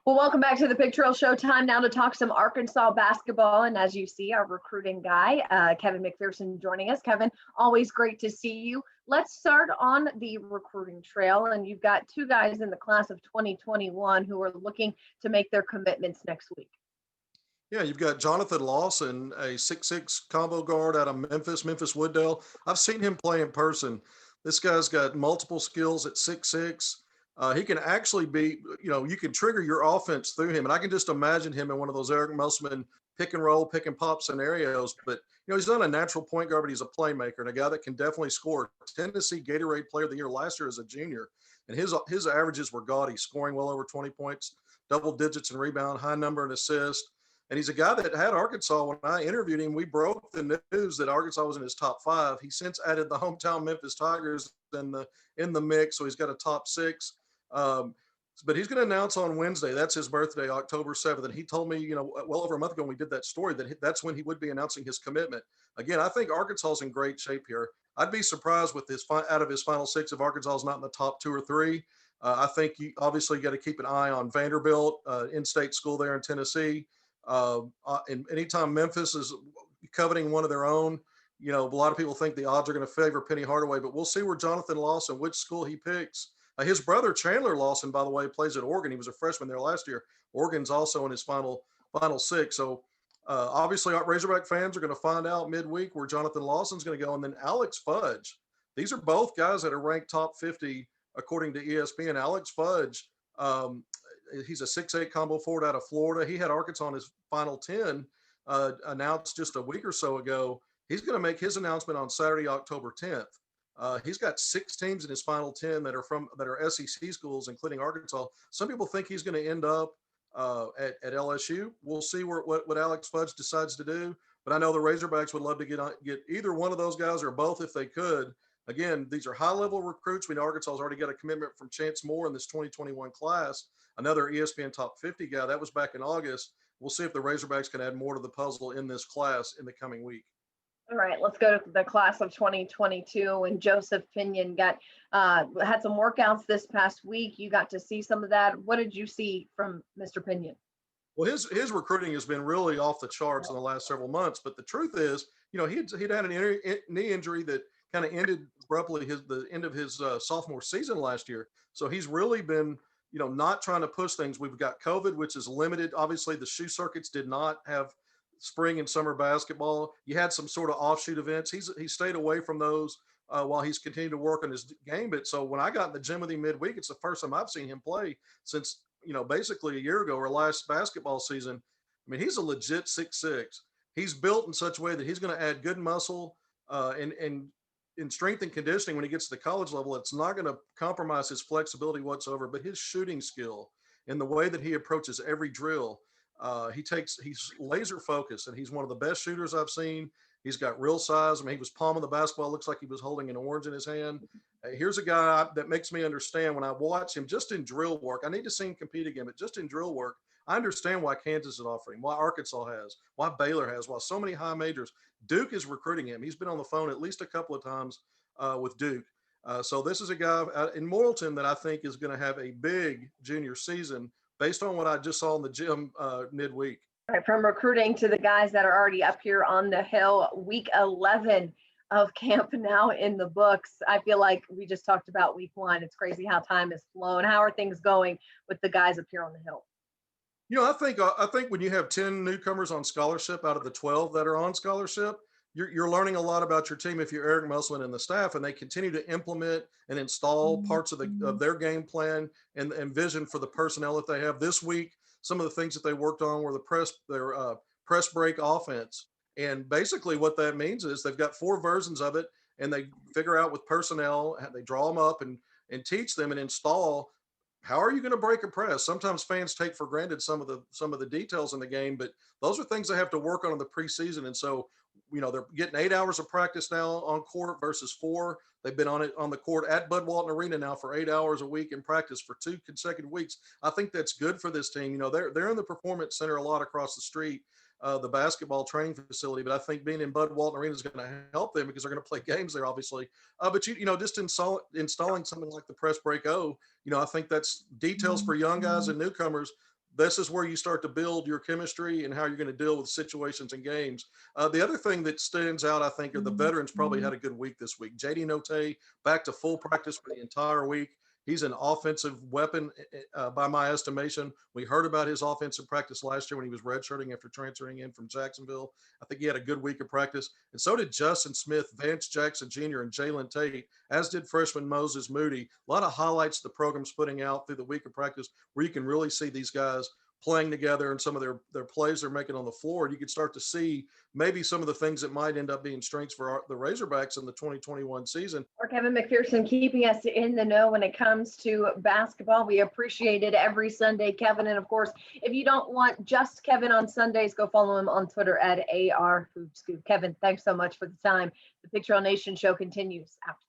Well, welcome back to the Pig Trail Show. Time now to talk some Arkansas basketball. And as you see, our recruiting guy, Kevin McPherson, joining us. Kevin, always great to see you. Let's start on the recruiting trail. And you've got two guys in the class of 2021 who are looking to make their commitments next week. Yeah, you've got Jonathan Lawson, a 6'6" combo guard out of Memphis Wooddale. I've seen him play in person. This guy's got multiple skills at 6'6". He can actually be, you can trigger your offense through him. And I can just imagine him in one of those Eric Musselman pick and roll, pick and pop scenarios. But, he's not a natural point guard, but he's a playmaker and a guy that can definitely score. Tennessee Gatorade Player of the Year last year as a junior. And his averages were gaudy, scoring well over 20 points, double digits in rebound, high number in assist. And he's a guy that had Arkansas. When I interviewed him, we broke the news that Arkansas was in his top 5. He since added the hometown Memphis Tigers in the mix, so he's got a top 6. But he's going to announce on Wednesday. That's his birthday, October 7th. And he told me, well over a month ago when we did that story, that's when he would be announcing his commitment. Again, I think Arkansas is in great shape here. I'd be surprised with out of his final 6 if Arkansas is not in the top 2 or 3. I think you obviously got to keep an eye on Vanderbilt, in-state school there in Tennessee. And anytime Memphis is coveting one of their own, a lot of people think the odds are going to favor Penny Hardaway, but we'll see where Jonathan Lawson, which school he picks. His brother Chandler Lawson, by the way, plays at Oregon. He was a freshman there last year. Oregon's also in his final 6. So obviously our Razorback fans are going to find out midweek where Jonathan Lawson's going to go. And then Alex Fudge. These are both guys that are ranked top 50 according to ESPN. Alex Fudge, he's a 6'8" combo forward out of Florida. He had Arkansas in his final 10, announced just a week or so ago. He's going to make his announcement on Saturday, October 10th. He's got 6 teams in his final 10 that are SEC schools, including Arkansas. Some people think he's going to end up at LSU. We'll see what Alex Fudge decides to do. But I know the Razorbacks would love to get either one of those guys or both if they could. Again, these are high-level recruits. We know Arkansas has already got a commitment from Chance Moore in this 2021 class, another ESPN top 50 guy. That was back in August. We'll see if the Razorbacks can add more to the puzzle in this class in the coming week. All right, let's go to the class of 2022. And Joseph Pinion had some workouts this past week. You got to see some of that. What did you see from Mr. Pinion? Well, his recruiting has been really off the charts in the last several months. But the truth is, he'd had a knee injury that kind of ended abruptly the end of his sophomore season last year. So he's really been, not trying to push things. We've got COVID, which is limited. Obviously, the shoe circuits did not have spring and summer basketball. You had some sort of offshoot events. He stayed away from those while he's continued to work on his game. But so when I got in the gym with him midweek, it's the first time I've seen him play since, basically a year ago or last basketball season. I mean, he's a legit 6'6". He's built in such a way that he's going to add good muscle and in strength and conditioning when he gets to the college level. It's not going to compromise his flexibility whatsoever, but his shooting skill and the way that he approaches every drill, he's laser focused, and he's one of the best shooters I've seen. He's got real size. I mean, he was palming the basketball. Looks like he was holding an orange in his hand. Here's a guy that makes me understand when I watch him just in drill work. I need to see him compete again, but just in drill work, I understand why Kansas is offering, why Arkansas has, why Baylor has, why so many high majors. Duke is recruiting him. He's been on the phone at least a couple of times with Duke. So this is a guy in Morrilton that I think is going to have a big junior season based on what I just saw in the gym midweek. All right, from recruiting to the guys that are already up here on the hill, week 11 of camp now in the books. I feel like we just talked about week 1. It's crazy how time has flown. How are things going with the guys up here on the hill? I think when you have 10 newcomers on scholarship out of the 12 that are on scholarship, you're learning a lot about your team if you're Eric Musselman and the staff, and they continue to implement and install parts of their game plan and vision for the personnel that they have. This week, some of the things that they worked on were their press break offense. And basically what that means is they've got 4 versions of it, and they figure out with personnel, they draw them up and teach them and install. How are you going to break a press? Sometimes fans take for granted some of the details in the game, but those are things they have to work on in the preseason. And so, they're getting 8 hours of practice now on court versus 4. They've been on the court at Bud Walton Arena now for 8 hours a week in practice for 2 consecutive weeks. I think that's good for this team. They're in the Performance Center a lot across the street, the basketball training facility, but I think being in Bud Walton Arena is going to help them because they're going to play games there, obviously. But just installing something like the Press Break I think that's details for young guys and newcomers. this is where you start to build your chemistry and how you're going to deal with situations and games. The other thing that stands out, I think, are the veterans probably had a good week this week. JD Note back to full practice for the entire week. He's an offensive weapon by my estimation. We heard about his offensive practice last year when he was redshirting after transferring in from Jacksonville. I think he had a good week of practice. And so did Justin Smith, Vance Jackson Jr., and Jalen Tate, as did freshman Moses Moody. A lot of highlights the program's putting out through the week of practice where you can really see these guys playing together and some of their plays they're making on the floor. And you can start to see maybe some of the things that might end up being strengths for the Razorbacks in the 2021 season. Or Kevin McPherson keeping us in the know when it comes to basketball. We appreciate it every Sunday, Kevin. And of course, if you don't want just Kevin on Sundays, go follow him on Twitter at AR Hoop Scoop. Kevin, thanks so much for the time. The Picture Nation show continues after